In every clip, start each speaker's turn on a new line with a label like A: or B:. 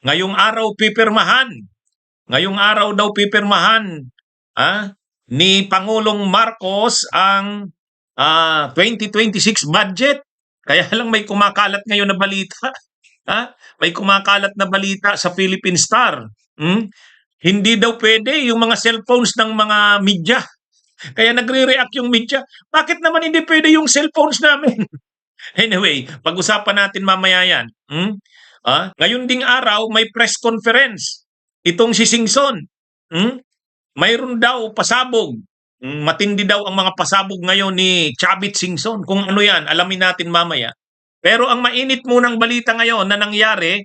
A: Ngayong araw pipirmahan. Ngayong araw daw pipirmahan ni Pangulong Marcos ang 2026 budget. Kaya lang may kumakalat ngayon na balita. May kumakalat na balita sa Philippine Star. Hindi daw pwede yung mga cellphones ng mga media. Kaya nagre-react yung media. Bakit naman hindi pwede yung cellphones namin? Anyway, pag-usapan natin mamaya yan. Ngayon ding araw, may press conference. Itong si Singson. Mayroon daw pasabog. Matindi daw ang mga pasabog ngayon ni Chavit Singson. Kung ano yan, alamin natin mamaya. Pero ang mainit munang balita ngayon na nangyari,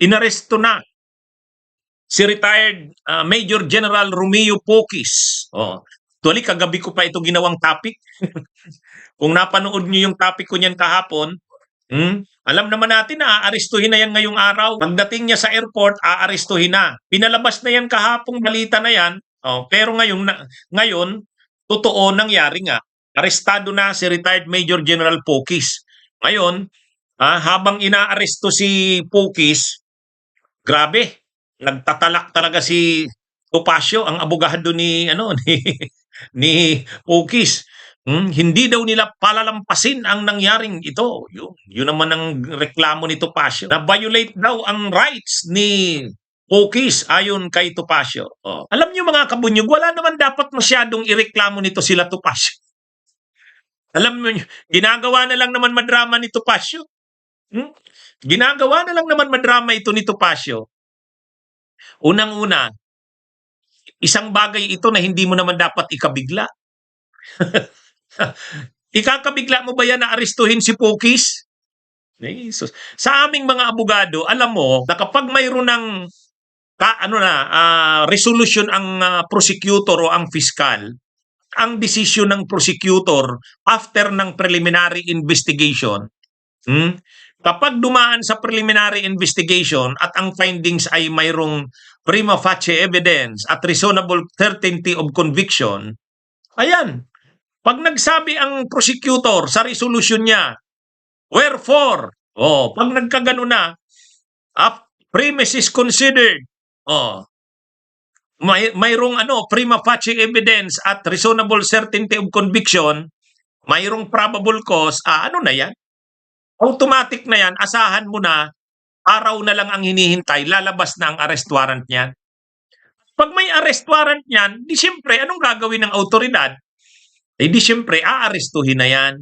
A: inaresto na si retired Major General Romeo Pocis. Actually, kagabi ko pa ito ginawang topic. Kung napanood niyo yung topic ko niyan kahapon, alam naman natin na aarestuhin na yan ngayong araw. Pagdating niya sa airport, aarestuhin na. Pinalabas na yan kahapong balita na yan. Pero ngayon, totoo nangyari nga. Arestado na si retired Major General Pocis. Ngayon, habang inaaresto si Pocis, grabe, nagtatalak talaga si Topacio, ang abogado ni Pocis. Hindi daw nila palalampasin ang nangyaring ito. Yun naman ang reklamo ni Topacio. Na-violate daw ang rights ni Pocis ayon kay Topacio. Alam niyo mga kabunyog, wala naman dapat masyadong ireklamo nito sila Topacio. Alam niyo, ginagawa na lang naman madrama ni Topacio. Ginagawa na lang naman madrama ito ni Topacio. Unang-una, isang bagay ito na hindi mo naman dapat ikabigla. Ikakabigla mo ba yan na arestuhin si Pocis? Sa aming mga abogado, alam mo na kapag mayroon ng resolution ang prosecutor o ang fiscal, ang desisyon ng prosecutor after ng preliminary investigation, kapag dumaan sa preliminary investigation at ang findings ay mayroong prima facie evidence at reasonable certainty of conviction, ayan, pag nagsabi ang prosecutor sa resolution niya, wherefore, pag nagkagano na, premises considered, mayroong prima facie evidence at reasonable certainty of conviction, mayroong probable cause, ano na yan? Automatic na yan, asahan mo na, araw na lang ang hinihintay, lalabas na ang arrest warrant niyan. Pag may arrest warrant niyan, di siyempre, anong gagawin ng autoridad? Di siyempre, aarestuhin na yan.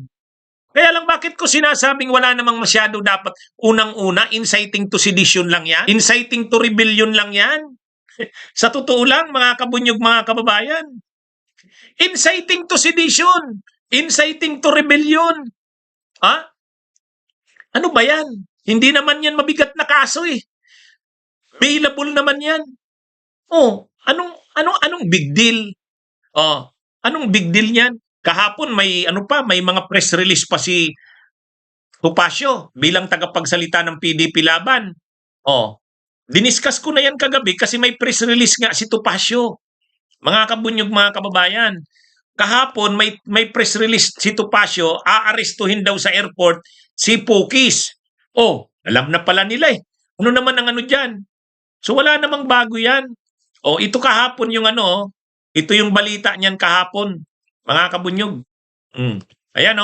A: Kaya lang bakit ko sinasabing wala namang masyado dapat unang-una, inciting to sedition lang yan? Inciting to rebellion lang yan? Sa totoo lang, mga kabunyog, mga kababayan, inciting to sedition, inciting to rebellion. Ano ba yan? Hindi naman yan mabigat na kaso eh. Bailable naman yan. Anong big deal? Anong big deal niyan? Kahapon may mga press release pa si Topacio bilang tagapagsalita ng PDP Laban. Diniscuss ko na yan kagabi kasi may press release nga si Topacio. Mga kabunyog, mga kababayan, kahapon may press release si Topacio, aarestuhin daw sa airport si Pocis. Alam na pala nila eh. Ano naman ang dyan? So wala namang bago yan. Ito kahapon yung ito yung balita niyan kahapon. Mga kabunyog. Ayan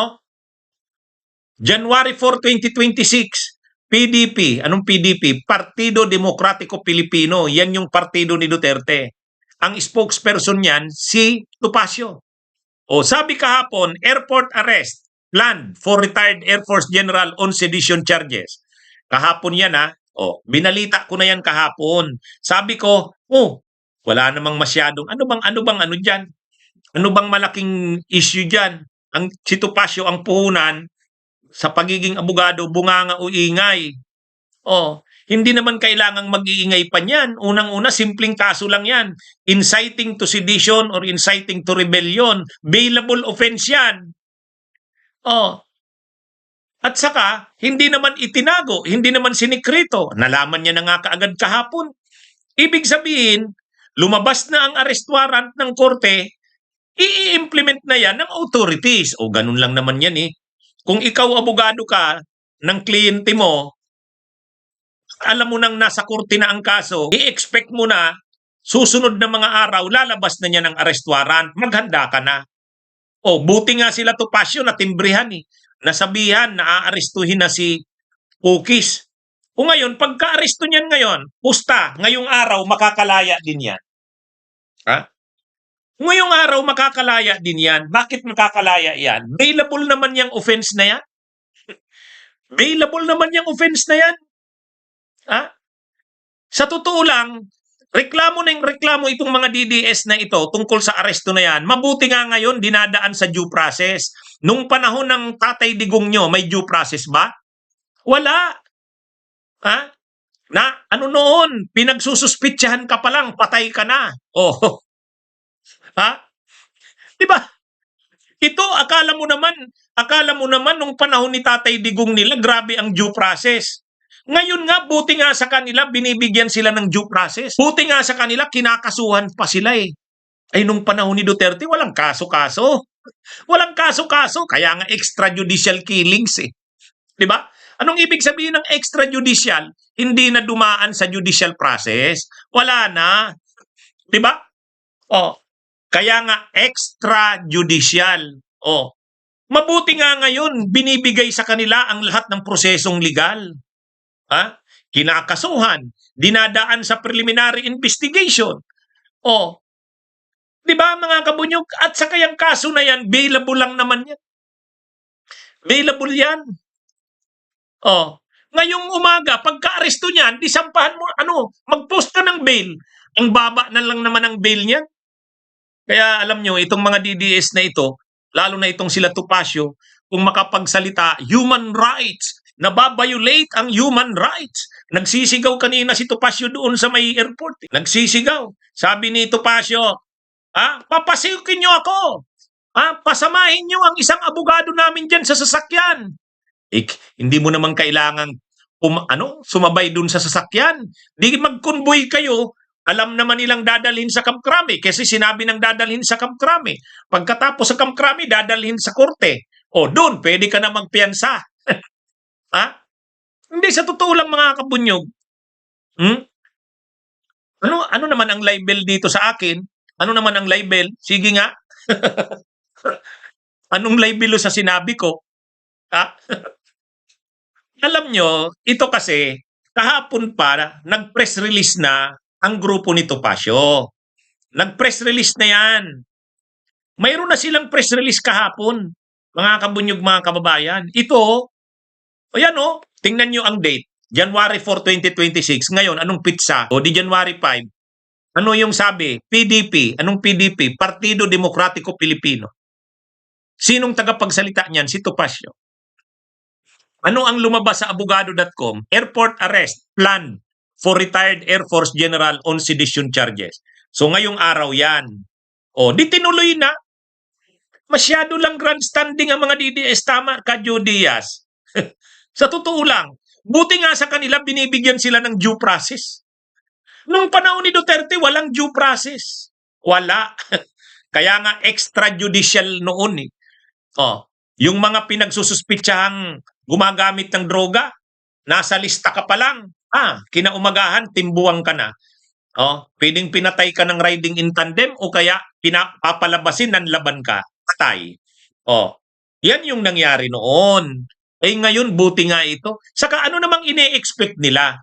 A: January 4, 2026, PDP. Anong PDP? Partido Demokratiko Pilipino. Yan yung partido ni Duterte. Ang spokesperson niyan, si Topacio. Sabi kahapon, airport arrest planned for retired Air Force General on sedition charges. Kahapon yan binalita ko na yan kahapon. Sabi ko, wala namang masyadong, ano bang dyan? Ano bang malaking issue dyan? Si Topacio ang puhunan sa pagiging abogado, bunganga o ingay. Hindi naman kailangang mag-iingay pa niyan. Unang-una, simpleng kaso lang yan. Inciting to sedition or inciting to rebellion. Bailable offense yan. At saka, hindi naman itinago, hindi naman sinikrito. Nalaman niya na nga kaagad kahapon. Ibig sabihin, lumabas na ang arrest warrant ng korte, i-implement na yan ng authorities. Ganun lang naman yan eh. Kung ikaw abogado ka ng kliyente mo, alam mo nang nasa korte na ang kaso, i-expect mo na susunod na mga araw, lalabas na niya ng arrest warrant. Maghanda ka na. O, buti nga sila Topacio na timbrihan eh. Nasabihan na aarestuhin na si Pukis. O ngayon, pagka-aresto niyan ngayon, pusta, ngayong araw, makakalaya din yan. Ha? Ngayong araw, makakalaya din yan. Bakit makakalaya yan? Bailable naman yung offense na yan. Bailable naman yung offense na yan. Ha? Sa totoo lang, reklamo na yung reklamo itong mga DDS na ito tungkol sa aresto na yan. Mabuti nga ngayon, dinadaan sa due process. Nung panahon ng Tatay Digong nyo, may due process ba? Wala. Ha? Na, ano noon, pinagsususpitsahan ka pa lang, patay ka na. Oh. Ha? Diba? Ito, akala mo naman nung panahon ni Tatay Digong nila, grabe ang due process. Ngayon nga, buti nga sa kanila, binibigyan sila ng due process. Buti nga sa kanila, kinakasuhan pa sila eh. Ay, nung panahon ni Duterte, walang kaso-kaso. Walang kaso-kaso, kaya nga extrajudicial killings eh. Diba? Anong ibig sabihin ng extrajudicial? Hindi na dumaan sa judicial process. Wala na. Diba? Oh, kaya nga extrajudicial. Oh, mabuti nga ngayon, binibigay sa kanila ang lahat ng prosesong legal. Ha? Kinakasuhan, dinadaan sa preliminary investigation. Oh, di ba mga kabunyog? At sa kayang kaso na yan, bailable lang naman yan. Bailable yan. Oh, ngayong umaga, pagka-aresto niyan, disampahan mo, mag-post ka ng bail. Ang baba na lang naman ang bail niyan. Kaya alam nyo, itong mga DDS na ito, lalo na itong sila Topacio, kung makapagsalita, human rights, nababiolate ang human rights. Nagsisigaw kanina si Topacio doon sa may airport. Nagsisigaw. Sabi ni Topacio, papasiukin nyo ako. Pasamahin nyo ang isang abogado namin dyan sa sasakyan. Hindi mo naman kailangan sumabay doon sa sasakyan. Di mag-convoy kayo. Alam naman nilang dadalhin sa Camp Crame kasi sinabi ng dadalhin sa Camp Crame. Pagkatapos sa Camp Crame, dadalhin sa korte. O doon, pwede ka na magpiyansa. Ha? Hindi, sa totoo lang mga kabunyog. Ano naman ang libel dito sa akin? Ano naman ang libel? Sige nga. Anong libel sa sinabi ko? Ha? Alam nyo, ito kasi, kahapon pa, nag-press release na ang grupo ni Topacio. Nag-press release na yan. Mayroon na silang press release kahapon, mga kabunyog, mga kababayan. Ito, ayan tingnan nyo ang date. January 4, 2026. Ngayon, anong pitsa? O di January 5. Ano yung sabi? PDP. Anong PDP? Partido Demokratiko Pilipino. Sinong tagapagsalita niyan? Si Topacio. Ano ang lumabas sa abogado.com? Airport arrest, plan for retired Air Force General on sedition charges. So ngayong araw yan. O, di tinuloy na. Masyado lang grandstanding ang mga DDS, tama ka, Joe Diaz. Sa totoo lang, buti nga sa kanila, binibigyan sila ng due process. Nung panahon ni Duterte, walang due process. Wala. Kaya nga extrajudicial noon eh. O, yung mga pinagsususpitsahang gumagamit ng droga, nasa lista ka pa lang. Kinaumagahan, timbuang ka na. Pwedeng pinatay ka ng riding in tandem o kaya papalabasin ng laban ka. Patay. Yan yung nangyari noon. Ngayon, buti nga ito. Saka ano namang ine-expect nila?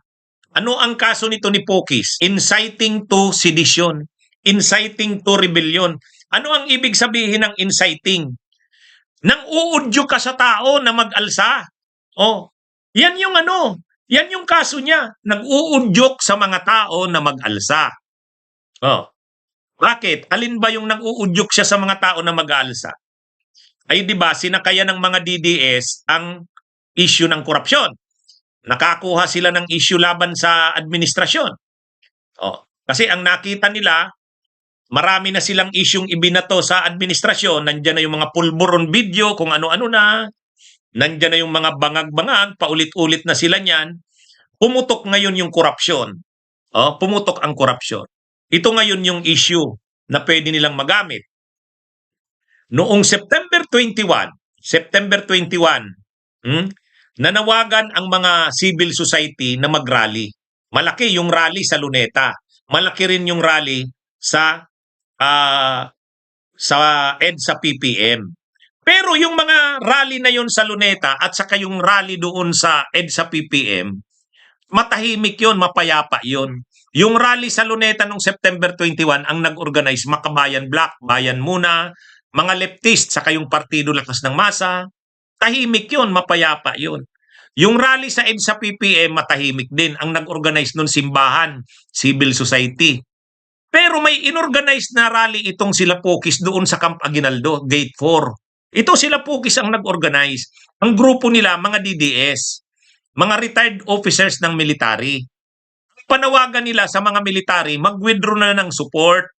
A: Ano ang kaso nito ni Pukis? Inciting to sedition. Inciting to rebellion. Ano ang ibig sabihin ng inciting? Nang uudyo ka sa tao na mag-alsa. Yan yung yan yung kaso niya. Nag-uudyok sa mga tao na mag-alsa. Bakit? Alin ba yung nag-uudyok siya sa mga tao na mag-alsa? Ay di ba sinakaya ng mga DDS ang issue ng korupsyon. Nakakuha sila ng issue laban sa administrasyon. Kasi ang nakita nila, marami na silang isyung ibinato sa administrasyon. Nandiyan na yung mga pulburon video, kung ano-ano na. Nandiyan na yung mga bangag-bangag, paulit-ulit na sila niyan. Pumutok ngayon yung korupsyon. Pumutok ang korupsyon. Ito ngayon yung issue na pwede nilang magamit. Noong September 21, nanawagan ang mga civil society na mag-rally. Malaki yung rally sa Luneta. Malaki rin yung rally ah, sa EDSA PPM. Pero yung mga rally na yun sa Luneta at saka yung rally doon sa EDSA PPM, matahimik yun, mapayapa yun. Yung rally sa Luneta noong September 21, ang nag-organize, Makabayan Black, Bayan Muna, mga leftist, saka yung Partido Lakas ng Masa, tahimik yun, mapayapa yun. Yung rally sa EDSA PPM, matahimik din. Ang nag-organize nun, simbahan, civil society. Pero may inorganize na rally itong sila Pokis doon sa Camp Aguinaldo, Gate 4. Ito sila Pokis ang nag-organize. Ang grupo nila, mga DDS, mga retired officers ng military. Panawagan nila sa mga military, mag-withdraw na ng support.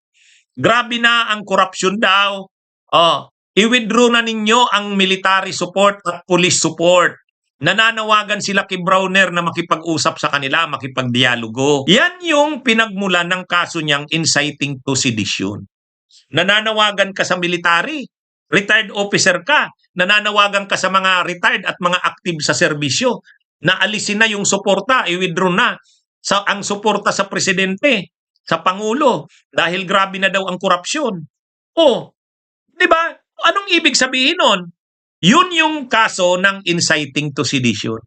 A: Grabe na ang corruption daw. I-withdraw na ninyo ang military support at police support. Nananawagan sila kay Browner na makipag-usap sa kanila, makipag-dialogo. Yan yung pinagmulan ng kaso niyang inciting to sedition. Nananawagan ka sa military, retired officer ka, nananawagan ka sa mga retired at mga active sa serbisyo, na alisin na yung suporta, i-withdraw na ang suporta sa presidente, sa pangulo, dahil grabe na daw ang korupsyon. Di ba? Anong ibig sabihin nun? Yun yung kaso ng inciting to sedition.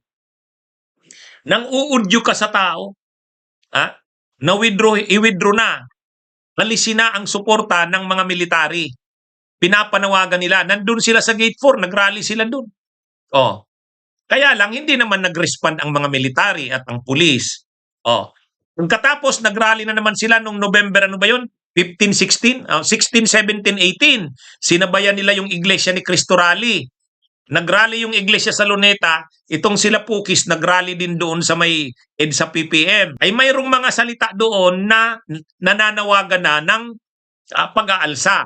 A: Nang uudyo ka sa tao, i-withdraw na, alisin na ang suporta ng mga military. Pinapanawagan nila, nandun sila sa Gate 4, nagrally sila dun. Kaya lang, hindi naman nag-respond ang mga military at ang pulis. Pagkatapos, nagrally na naman sila nung November, 15, 16, 16, 17, 18. Sinabayan nila yung iglesia ni Cristo Rally. Nagrally yung iglesia sa Luneta, itong sila Pukis nagrally din doon sa may EDSA PPM. Ay mayroong mga salita doon na nananawagan na ng pag-aalsa.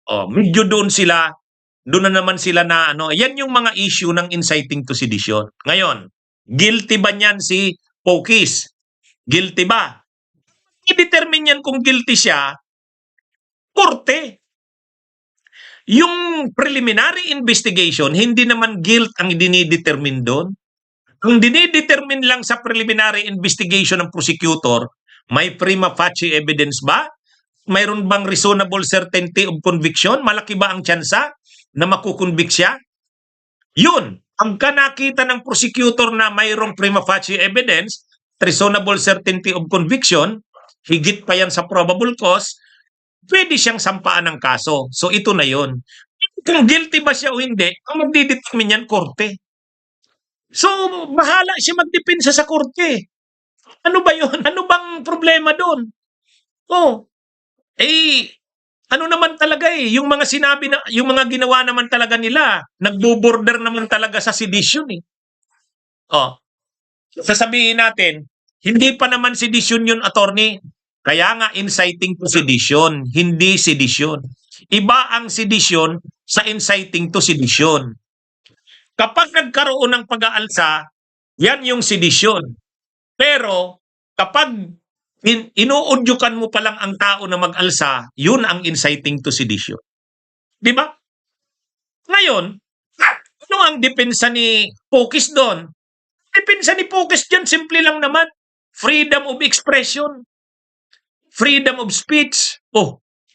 A: Medyo doon na naman sila na yan yung mga issue ng inciting to sedition. Ngayon, guilty ba niyan si Pukis? Guilty ba? I-determine yan kung guilty siya, korte. Yung preliminary investigation, hindi naman guilt ang dinidetermine doon. Ang dinidetermine lang sa preliminary investigation ng prosecutor, may prima facie evidence ba? Mayroon bang reasonable certainty of conviction? Malaki ba ang tsansa na makukonvict siya? Yun. Ang nakita ng prosecutor na mayroong prima facie evidence, reasonable certainty of conviction, higit pa yan sa probable cause, pwede siyang sampaan ng kaso. So ito na yon. Kung guilty ba siya o hindi, ang magdidetermine yan, korte. So bahala siya magdepensa sa korte. Ano ba yon? Ano bang problema doon? Ano naman talaga yung mga sinabi na, yung mga ginawa naman talaga nila, nagbo-border naman talaga sa sedition eh. Sasabihin natin, hindi pa naman sedition yun, attorney. Kaya nga inciting to sedition, hindi sedition. Iba ang sedition sa inciting to sedition. Kapag nagkaroon ng pag-aalsa, yan yung sedition. Pero kapag inuudyukan mo pa lang ang tao na mag-alsa, yun ang inciting to sedition. Di ba? Ngayon, ano ang depensa ni Pukis doon? Depensa ni Pukis dyan, simple lang naman. Freedom of expression. Freedom of speech.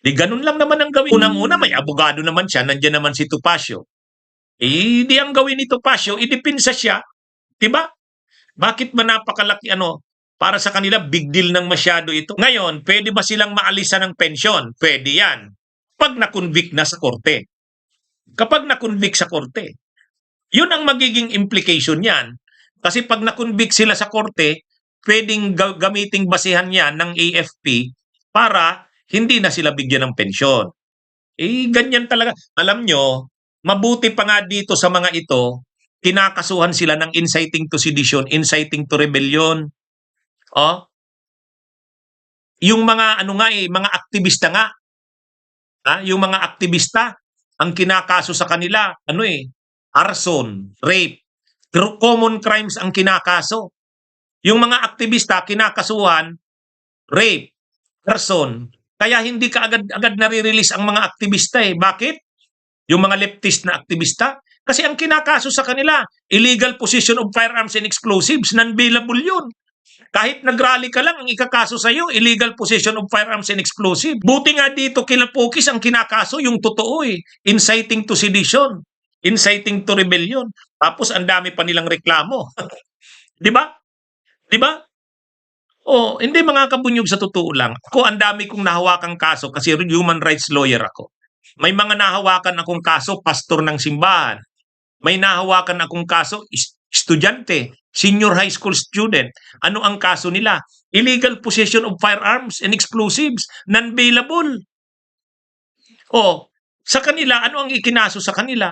A: Di ganun lang naman ang gawin. Unang-una, may abogado naman siya. Nandiyan naman si Topacio. Di ang gawin ni Topacio, idepensa siya. Diba? Bakit ba napakalaki para sa kanila, big deal ng masyado ito. Ngayon, pwede ba silang maalisan ng pensyon? Pwede yan. Pag na-convict na sa korte. Kapag na-convict sa korte, yun ang magiging implication yan. Kasi pag na-convict sila sa korte, pwedeng gamiting basihan yan ng AFP para hindi na sila bigyan ng pensyon. Ganyan talaga. Alam nyo, mabuti pa nga dito sa mga ito, kinakasuhan sila ng inciting to sedition, inciting to rebellion. Yung mga mga aktivista nga. Yung mga aktivista, ang kinakaso sa kanila, arson, rape, common crimes ang kinakaso. Yung mga aktivista, kinakasuhan, rape, arson. Kaya hindi ka agad-agad nare-release ang mga aktivista Bakit? Yung mga leftist na aktivista, Kasi ang kinakaso sa kanila, illegal possession of firearms and explosives, non-bailable yun. Kahit nag-rally ka lang, ang ikakaso sa'yo, illegal possession of firearms and explosive. Buti nga dito kila Pokis ang kinakaso, yung totoo inciting to sedition, inciting to rebellion. Tapos ang dami pa nilang reklamo. Di ba? Di ba? Oh, hindi mga kabunyog, sa totoo lang. Ako ang dami kong nahawakang kaso kasi human rights lawyer ako. May mga nahawakan akong kaso, pastor ng simbahan. May nahawakan akong kaso, estudyante, senior high school student. Ano ang kaso nila? Illegal possession of firearms and explosives, non-bailable. Oh, sa kanila, ano ang ikinaso sa kanila?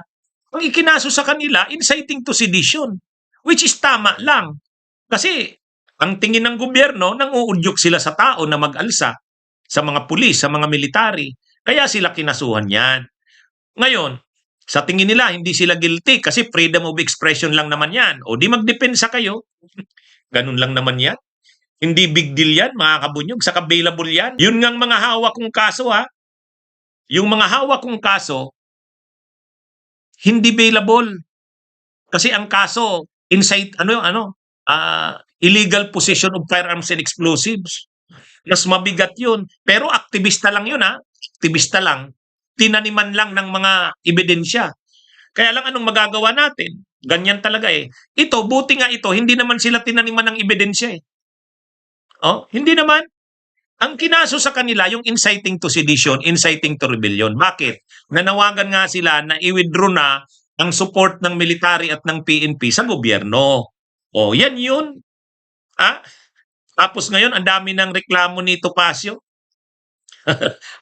A: Ang ikinaso sa kanila, inciting to sedition, which is tama lang. Kasi ang tingin ng gobyerno, nanguudyok sila sa tao na mag-alsa, sa mga pulis, sa mga military. Kaya sila kinasuhan yan. Ngayon, sa tingin nila, hindi sila guilty kasi freedom of expression lang naman yan. O di magdepensa kayo. Ganun lang naman yan. Hindi big deal yan, mga kabunyog. Saka bailable yan. Yun ngang mga hawak kong kaso, ha? Yung mga hawak kong kaso, hindi bailable. Kasi ang kaso, illegal possession of firearms and explosives. Mas mabigat yun. Pero aktivista lang yun, ha? Aktivista lang. Tinaniman lang ng mga ebidensya. Kaya lang anong magagawa natin? Ganyan talaga eh. Ito, buti nga ito, hindi naman sila tinaniman ng ebidensya eh. Oh, hindi naman. Ang kinaso sa kanila, yung inciting to sedition, inciting to rebellion. Bakit? Nanawagan nga sila na i-withdraw na ang support ng military at ng PNP sa gobyerno. Oh, yan yun. Tapos ngayon, ang dami ng reklamo ni Topacio.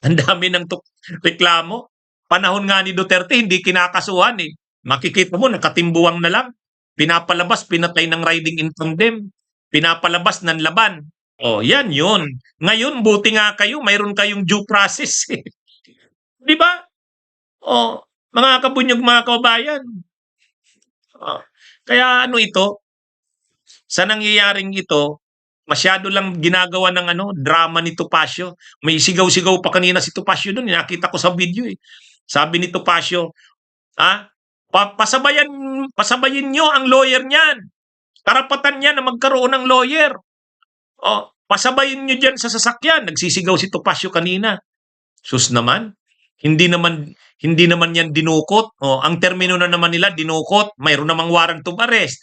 A: Ang dami ng reklamo. Panahon nga ni Duterte, hindi kinakasuhan eh. Makikita mo, nakatimbuwang na lang. Pinapalabas, pinatay ng riding in tandem. Pinapalabas ng laban. Oh, yan yun. Ngayon, buti nga kayo, mayroon kayong due process. Di ba? Oh, mga kabunyog, mga kabayan. Oh, kaya ano ito, sa nangyayaring ito, masyado lang ginagawa ng drama ni Topacio. May sigaw-sigaw pa kanina si Topacio doon. Nakita ko sa video eh. Sabi ni Topacio, pasabayin nyo ang lawyer niyan. Karapatan niya na magkaroon ng lawyer. Oh, pasabayin nyo dyan sa sasakyan. Nagsisigaw si Topacio kanina. Sus naman. Hindi naman yan dinukot. Oh, ang termino na naman nila, dinukot. Mayroon namang warrant of arrest.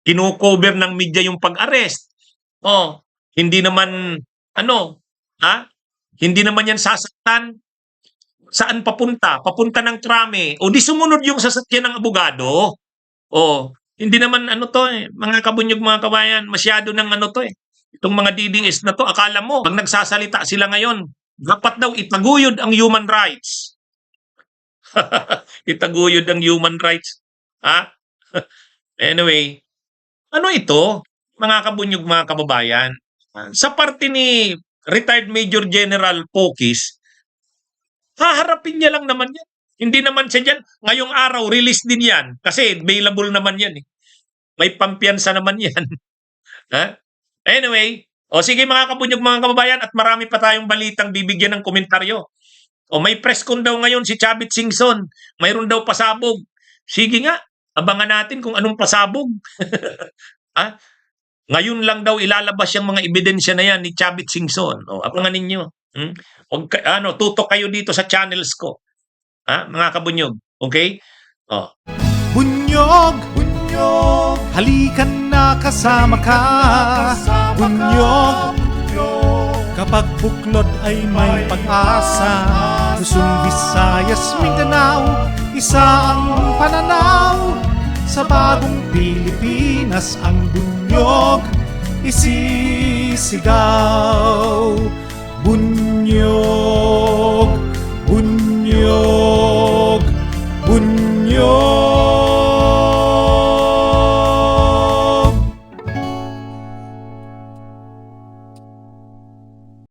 A: Kino-cover ng media yung pag-arrest. Oh, hindi naman, hindi naman yan sasaktan. Saan papunta? Papunta ng trame. O di sumunod yung sasakyan ng abogado. O, hindi naman mga kabunyog, mga kabayan, masyado ng itong mga DDS na to, akala mo, pag nagsasalita sila ngayon, dapat daw itaguyod ang human rights. Itaguyod ang human rights. Anyway, ano ito? Mga kabunyog, mga kababayan, sa parte ni retired Major General Pokis, haharapin niya lang naman yan. Hindi naman siya dyan. Ngayong araw, release din yan. Kasi available naman yan eh. May pampiyansa naman yan. Anyway, sige mga kabunyog, mga kababayan, at marami pa tayong balitang bibigyan ng komentaryo. May press con daw ngayon si Chavit Singson. Mayroon daw pasabog. Sige nga, abangan natin kung anong pasabog. Ngayon lang daw ilalabas yung mga ebidensya na yan ni Chavit Singson. Abangan ninyo. Tutok kayo dito sa channels ko. Mga kabunyog. Okay?
B: Bunyog, bunyog, halikan na kasama ka. Bunyog, kapag buklod ay may pag-asa. Luzon, Visayas, Mindanao, isa ang pananaw. Sa bagong Pilipinas ang bunyog isisigaw. Bunyog, bunyog, bunyog.